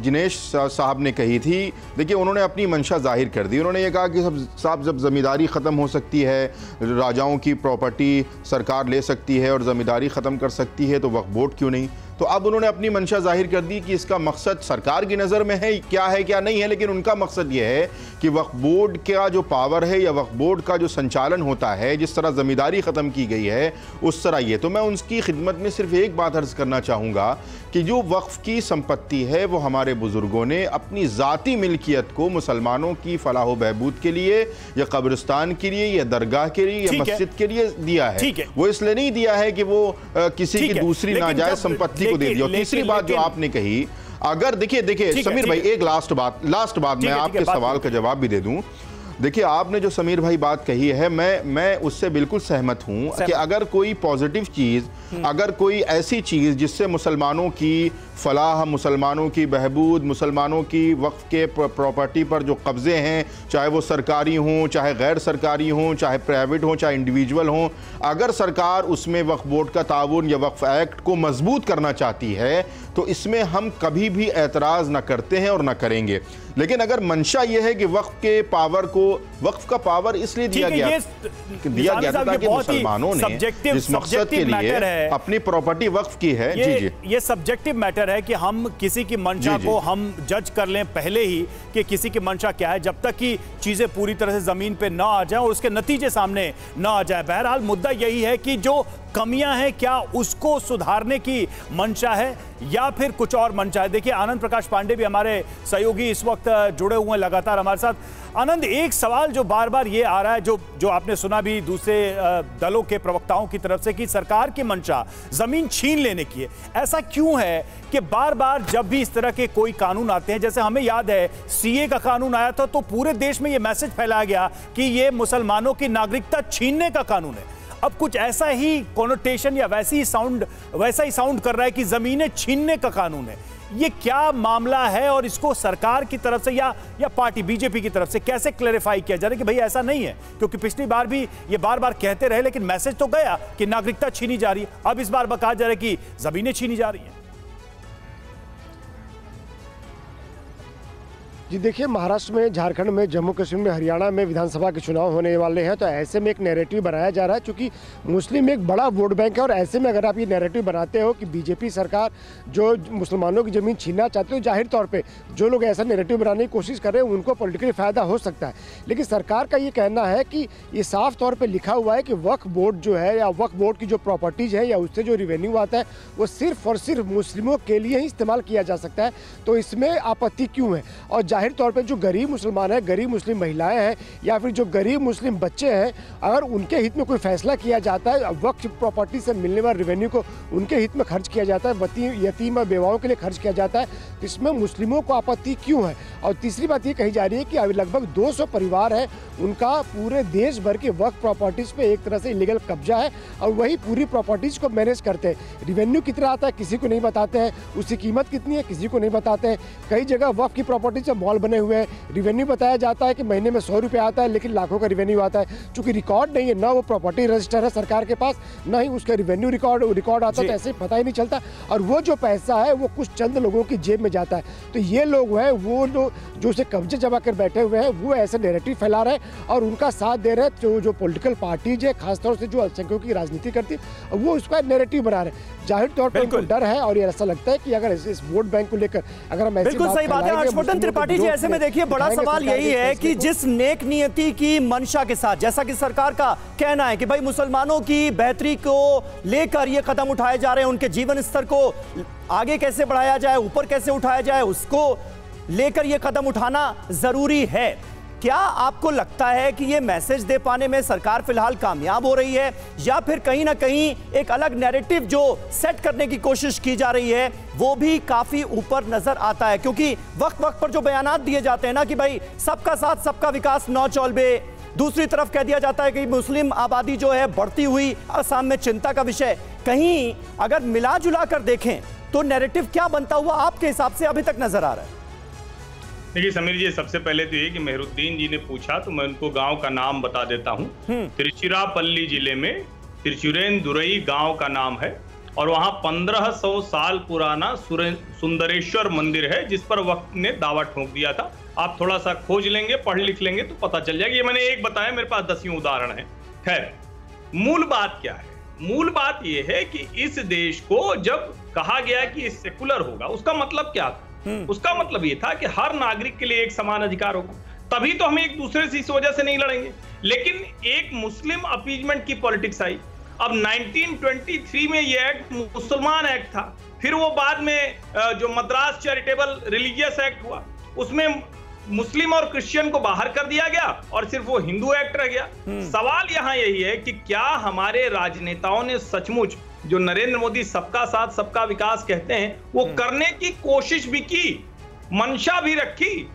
जिनेश साहब ने कही थी, देखिए उन्होंने अपनी मंशा जाहिर कर दी। उन्होंने ये कहा कि साहब जब ज़मींदारी ख़त्म हो सकती है, राजाओं की प्रॉपर्टी सरकार ले सकती है और ज़मींदारी ख़त्म कर सकती है, तो वक्फ बोर्ड क्यों नहीं? तो अब उन्होंने अपनी मंशा जाहिर कर दी कि इसका मकसद सरकार की नज़र में है क्या नहीं है, लेकिन उनका मकसद ये है कि वक्फ बोर्ड का जो पावर है या वक्फ बोर्ड का जो संचालन होता है, जिस तरह ज़मींदारी ख़त्म की गई है उस तरह ये। तो मैं उनकी खिदमत में सिर्फ एक बात अर्ज़ करना चाहूँगा कि जो वक्फ की संपत्ति है वो हमारे बुज़ुर्गों ने अपनी ज़ाती मिल्कियत को मुसलमानों की फलाह व बहबूद के लिए या कब्रिस्तान के लिए या दरगाह के लिए या मस्जिद के लिए दिया है। वो इसलिए नहीं दिया है कि वो किसी की दूसरी नाजायज़ संपत्ति को दे दिया। तीसरी बात जो आपने कही, अगर देखिए समीर भाई, एक लास्ट बात मैं आपके सवाल का जवाब भी दे दूं। देखिए, आपने जो समीर भाई बात कही है, मैं उससे बिल्कुल सहमत हूं कि अगर कोई पॉजिटिव चीज़, अगर कोई ऐसी चीज़ जिससे मुसलमानों की फलाह, मुसलमानों की बहबूद, मुसलमानों की वक्फ के प्रॉपर्टी पर जो कब्ज़े हैं, चाहे वो सरकारी हों, चाहे गैर सरकारी हों, चाहे प्राइवेट हों, चाहे इंडिविजुअल हों, अगर सरकार उसमें वक्फ बोर्ड का ताउन या वक्फ एक्ट को मजबूत करना चाहती है तो इसमें हम कभी भी एतराज़ न करते हैं और न करेंगे। लेकिन अगर मंशा यह है कि वक्फ के पावर को, वक्फ का पावर इसलिए दिया गया था ताकि मुसलमानों ने जिस मकसद के लिए अपनी प्रॉपर्टी वक्फ की है, ये सब्जेक्टिव मैटर है कि हम किसी की मंशा को हम जज कर लें पहले ही कि किसी की मंशा क्या है, जब तक कि चीजें पूरी तरह से जमीन पे ना आ जाए और उसके नतीजे सामने ना आ जाए। बहरहाल मुद्दा यही है कि जो कमियां हैं क्या उसको सुधारने की मंशा है या फिर कुछ और मंशा है। देखिए, आनंद प्रकाश पांडे भी हमारे सहयोगी इस वक्त जुड़े हुए हैं लगातार हमारे साथ। आनंद, एक सवाल जो बार बार ये आ रहा है, जो आपने सुना भी दूसरे दलों के प्रवक्ताओं की तरफ से, कि सरकार की मंशा जमीन छीन लेने की है। ऐसा क्यों है कि बार बार जब भी इस तरह के कोई कानून आते हैं, जैसे हमें याद है सीए का कानून आया था तो पूरे देश में ये मैसेज फैलाया गया कि ये मुसलमानों की नागरिकता छीनने का कानून है। अब कुछ ऐसा ही कॉनोटेशन या वैसा ही साउंड कर रहा है कि जमीनें छीनने का कानून है। ये क्या मामला है और इसको सरकार की तरफ से या पार्टी बीजेपी की तरफ से कैसे क्लैरिफाई किया जा रहा है कि भाई ऐसा नहीं है? क्योंकि पिछली बार भी ये बार बार कहते रहे लेकिन मैसेज तो गया कि नागरिकता छीनी जा रही है, अब इस बार कहा जा रहा है कि जमीनें छीनी जा रही हैं। जी देखिए, महाराष्ट्र में, झारखंड में, जम्मू कश्मीर में, हरियाणा में विधानसभा के चुनाव होने वाले हैं, तो ऐसे में एक नैरेटिव बनाया जा रहा है क्योंकि मुस्लिम एक बड़ा वोट बैंक है। और ऐसे में अगर आप ये नैरेटिव बनाते हो कि बीजेपी सरकार जो मुसलमानों की ज़मीन छीनना चाहती है, जाहिर तौर पे जो लोग ऐसा नैरेटिव बनाने की कोशिश कर रहे हैं उनको पॉलिटिकली फ़ायदा हो सकता है। लेकिन सरकार का ये कहना है कि ये साफ तौर पर लिखा हुआ है कि वक्फ बोर्ड जो है या वक्फ बोर्ड की जो प्रॉपर्टीज़ है या उससे जो रेवेन्यू आता है वो सिर्फ और सिर्फ मुस्लिमों के लिए ही इस्तेमाल किया जा सकता है। तो इसमें आपत्ति क्यों है? और जाहिर तौर पे जो गरीब मुसलमान है, गरीब मुस्लिम महिलाएं हैं या फिर जो गरीब मुस्लिम बच्चे हैं, अगर उनके हित में कोई फैसला किया जाता है, वक्फ प्रॉपर्टी से मिलने वाले रेवेन्यू को उनके हित में खर्च किया जाता है, यतीम और बेवाओं के लिए खर्च किया जाता है, तो इसमें मुस्लिमों को आपत्ति क्यों है? और तीसरी बात ये कही जा रही है कि अभी लगभग 200 परिवार है, उनका पूरे देश भर के वक्फ प्रॉपर्टीज़ पे एक तरह से इलीगल कब्जा है और वही पूरी प्रॉपर्टीज़ को मैनेज करते हैं। रेवेन्यू कितना आता है किसी को नहीं बताते हैं, उसकी कीमत कितनी है किसी को नहीं बताते हैं। कई जगह वक्फ की प्रॉपर्टी से मॉल बने हुए हैं, रेवेन्यू बताया जाता है कि महीने में 100 रुपये आता है लेकिन लाखों का रेवेन्यू आता है। चूंकि रिकॉर्ड नहीं है, ना वो प्रॉपर्टी रजिस्टर है सरकार के पास, ना ही उसका रेवेन्यू रिकॉर्ड आता है, तो ऐसे पता ही नहीं चलता। और वो जो पैसा है वो कुछ चंद लोगों की जेब में जाता है। तो ये लोग हैं वो जो उसे कब्जे जमा कर बैठे हुए हैं, वो ऐसे नैरेटिव फैला रहे हैं और उनका साथ दे रहे हैं जो पॉलिटिकल पार्टीज है, खासतौर से जो अल्पसंख्यकों की राजनीति करती है, वो उसका नैरेटिव बना रहे हैं। जाहिर तौर पर उनको डर है और ये ऐसा लगता है कि अगर इस वोट बैंक को लेकर अगर हम बिल्कुल सही बात है हर्षवर्धन त्रिपाठी जी, ऐसे में देखिए बड़ा सवाल यही है कि जिस नेक नियति की मंशा के साथ, जैसा कि सरकार का कहना है कि भाई मुसलमानों की बेहतरी को लेकर ये कदम उठाए जा रहे हैं, उनके जीवन स्तर को आगे कैसे बढ़ाया जाए, ऊपर कैसे उठाया जाए, उसको लेकर ये कदम उठाना जरूरी है। क्या आपको लगता है कि ये मैसेज दे पाने में सरकार फिलहाल कामयाब हो रही है या फिर कहीं ना कहीं एक अलग नैरेटिव जो सेट करने की कोशिश की जा रही है वो भी काफी ऊपर नजर आता है? क्योंकि वक्त वक्त पर जो बयानात दिए जाते हैं ना कि भाई सबका साथ सबका विकास नौ चौलबे, दूसरी तरफ कह दिया जाता है कि मुस्लिम आबादी जो है बढ़ती हुई असम में चिंता का विषय, कहीं अगर मिला जुला कर देखें तो नैरेटिव क्या बनता हुआ आपके हिसाब से अभी तक नजर आ रहा है? देखिए समीर जी, सबसे पहले तो ये कि मेहरुद्दीन जी ने पूछा तो मैं उनको गांव का नाम बता देता हूँ। तिरुचिरापल्ली जिले में तिरुचिरेंदुरई गांव का नाम है और वहाँ 1500 साल पुराना सुंदरेश्वर मंदिर है जिस पर वक्त ने दावा ठोक दिया था। आप थोड़ा सा खोज लेंगे, पढ़ लिख लेंगे तो पता चल जाएगा। ये मैंने एक बताया, मेरे पास 10 उदाहरण है। खैर, मूल बात क्या है? मूल बात ये है कि इस देश को जब कहा गया कि सेकुलर होगा, उसका मतलब क्या था? उसका मतलब ये था कि हर नागरिक के लिए एक समान अधिकार होगा, तभी तो हम एक दूसरे से इस वजह से नहीं लड़ेंगे। लेकिन एक मुस्लिम अपीजमेंट की पॉलिटिक्स आई। अब 1923 में ये एक्ट मुसलमान एक्ट था, फिर वो बाद में जो मद्रास चैरिटेबल रिलीजियस एक्ट हुआ उसमें मुस्लिम और क्रिश्चियन को बाहर कर दिया गया और सिर्फ वो हिंदू एक्ट रह गया। सवाल यहाँ यही है कि क्या हमारे राजनेताओं ने सचमुच जो नरेंद्र मोदी सबका साथ सबका विकास कहते हैं वो करने की कोशिश भी की, मंशा भी रखी?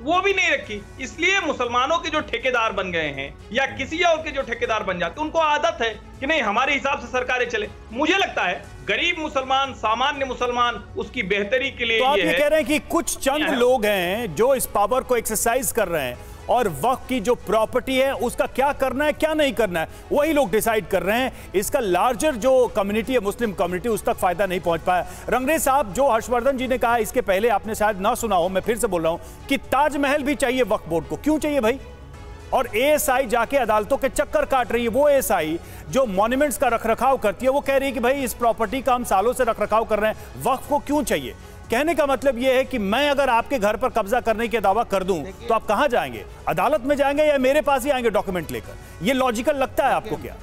वो भी नहीं रखी। इसलिए मुसलमानों के जो ठेकेदार बन गए हैं या किसी और के जो ठेकेदार बन जाते हैं, उनको आदत है कि नहीं हमारे हिसाब से सरकारें चले। मुझे लगता है गरीब मुसलमान, सामान्य मुसलमान, उसकी बेहतरी के लिए तो आप ये कह रहे हैं कि कुछ चंद लोग हैं जो इस पावर को एक्सरसाइज कर रहे हैं और वक्फ की जो प्रॉपर्टी है उसका क्या करना है क्या नहीं करना है वही लोग डिसाइड कर रहे हैं। इसका लार्जर जो कम्युनिटी है, मुस्लिम कम्युनिटी, उस तक फायदा नहीं पहुंच पाया। रंगरेज साहब, जो हर्षवर्धन जी ने कहा इसके पहले आपने शायद ना सुना हो, मैं फिर से बोल रहा हूं कि ताजमहल भी चाहिए वक्फ बोर्ड को। क्यों चाहिए भाई? और एएसआई जाके अदालतों के चक्कर काट रही है। वो एएसआई जो मॉन्यूमेंट्स का रखरखाव करती है वो कह रही है कि भाई इस प्रॉपर्टी का हम सालों से रखरखाव कर रहे हैं, वक्फ को क्यों चाहिए? कहने का मतलब यह है कि मैं अगर आपके घर पर कब्जा करने के दावा कर दूं तो आप कहां जाएंगे? अदालत में जाएंगे या मेरे पास ही आएंगे डॉक्यूमेंट लेकर? ये लॉजिकल लगता है आपको क्या?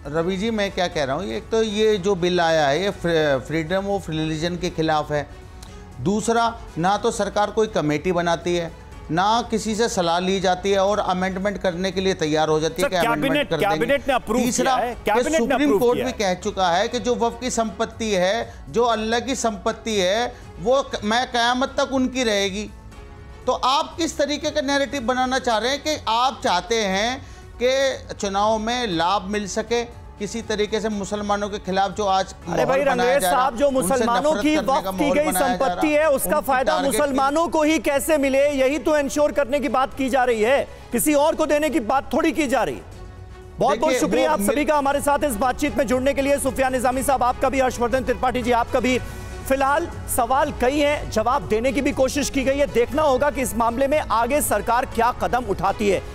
रवि जी, मैं क्या कह रहा हूं, एक तो ये जो बिल आया है ये फ्रीडम ऑफ रिलीजन के खिलाफ है। दूसरा, ना तो सरकार कोई कमेटी बनाती है, ना किसी से सलाह ली जाती है और अमेंडमेंट करने के लिए तैयार हो जाती है कि अमेंडमेंट कर देंगे। तीसरा, सुप्रीम कोर्ट भी कह चुका है कि जो वक्फ की संपत्ति है, जो अल्लाह की संपत्ति है, वो मैं क़यामत तक उनकी रहेगी। तो आप किस तरीके का नैरेटिव बनाना चाह रहे हैं कि आप चाहते हैं कि चुनाव में लाभ मिल सके किसी तरीके से मुसलमानों के खिलाफ जो आज अरे भाई रंगरेज साहब, जो मुसलमानों की वक्फ की गई संपत्ति है उसका फायदा मुसलमानों को ही कैसे मिले, यही तो इंश्योर करने की बात की जा रही है, किसी और को देने की बात थोड़ी की जा रही। बहुत बहुत शुक्रिया आप सभी का हमारे साथ इस बातचीत में जुड़ने के लिए। सुफियान निजामी साहब आपका भी, हर्षवर्धन त्रिपाठी जी आपका भी। फिलहाल सवाल कई हैं, जवाब देने की भी कोशिश की गई है। देखना होगा कि इस मामले में आगे सरकार क्या कदम उठाती है।